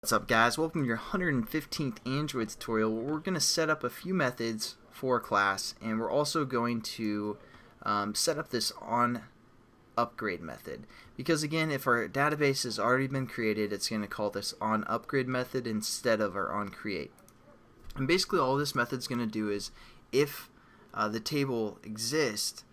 What's up, guys? Welcome to your 115th Android tutorial where we're going to set up a few methods for a class, and we're also going to set up this onUpgrade method, because again, if our database has already been created, it's going to call this onUpgrade method instead of our onCreate. And basically all this method's going to do is, if the table exists,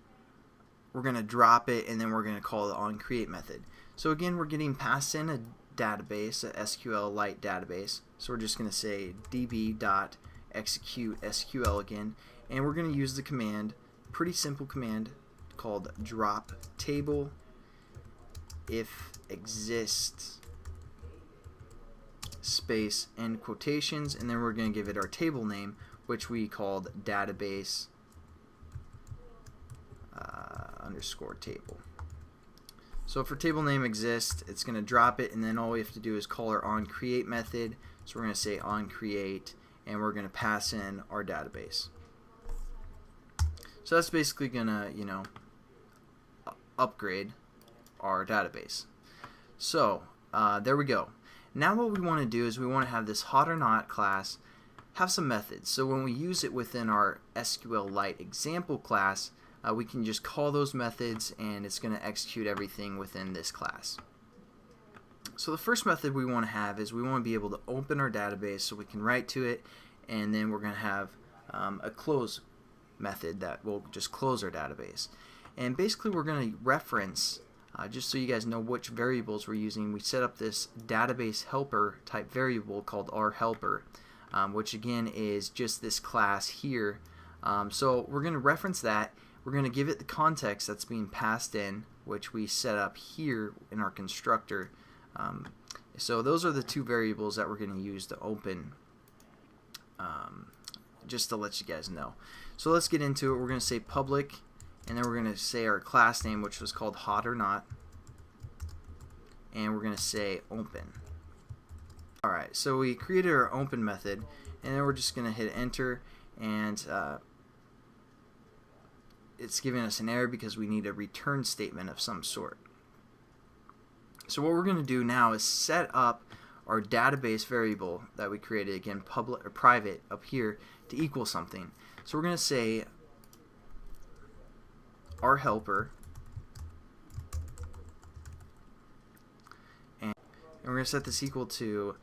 we're going to drop it and then we're going to call the onCreate method. So again, we're getting passed in a database, a SQLite database. So we're just going to say db.execute SQL again, and we're going to use the command, pretty simple command called drop table if exists space end quotations, and then we're going to give it our table name, which we called database underscore table. So if our table name exists, it's going to drop it, and then all we have to do is call our onCreate method. So we're going to say onCreate, and we're going to pass in our database. So that's basically going to, upgrade our database. So there we go. Now what we want to do is we want to have this hot or not class have some methods. So when we use it within our SQLite example class, we can just call those methods and it's going to execute everything within this class. So the first method we want to have is we want to be able to open our database so we can write to it, and then we're going to have a close method that will just close our database. And basically we're going to reference, just so you guys know which variables we're using, we set up this database helper type variable called rHelper, which again is just this class here. So we're going to reference that. We're going to give it the context that's being passed in, which we set up here in our constructor. So those are the two variables that we're going to use to open, just to let you guys know. So let's get into it. We're going to say public, and then we're going to say our class name, which was called hot or not, and we're going to say open. Alright, so we created our open method, and then we're just going to hit enter, and it's giving us an error because we need a return statement of some sort. So what we're going to do now is set up our database variable that we created, again public or private up here, to equal something. So we're going to say rHelper, and we're going to set this equal to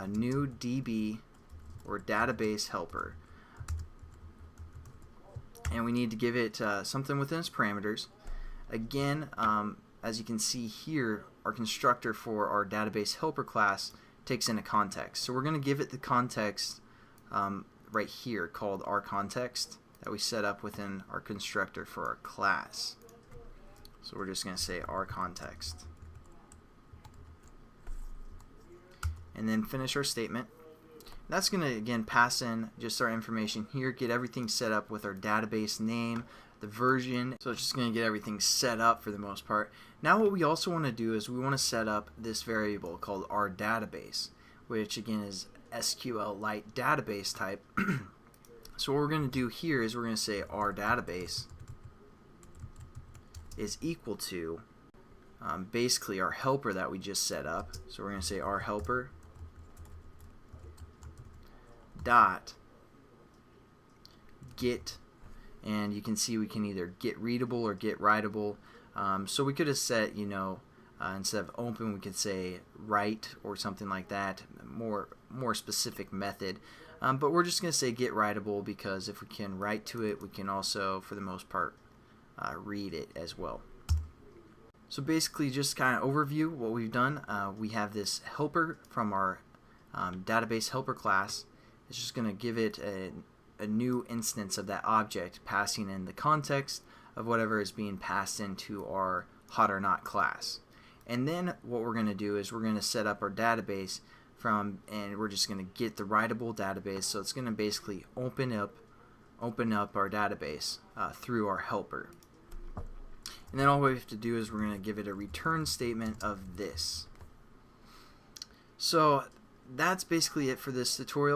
new DB or database helper. And we need to give it something within its parameters. Again, as you can see here, our constructor for our database helper class takes in a context. So we're going to give it the context right here called rContext that we set up within our constructor for our class. So we're just going to say rContext. And then finish our statement. That's going to again pass in just our information here, get everything set up with our database name, the version. So it's just going to get everything set up for the most part. Now what we also want to do is we want to set up this variable called our database, which again is SQLite database type. So what we're going to do here is we're going to say our database is equal to basically our helper that we just set up. So we're going to say our helper dot get, and you can see we can either get readable or get writable. So we could have set, instead of open, we could say write or something like that, more specific method. But we're just going to say get writable, because if we can write to it, we can also, for the most part, read it as well. So basically, just kind of overview what we've done. We have this helper from our database helper class. It's just going to give it a new instance of that object, passing in the context of whatever is being passed into our hot or not class. And then what we're going to do is we're going to set up our database and we're just going to get the writable database. So it's going to basically open up our database through our helper. And then all we have to do is we're going to give it a return statement of this. So that's basically it for this tutorial.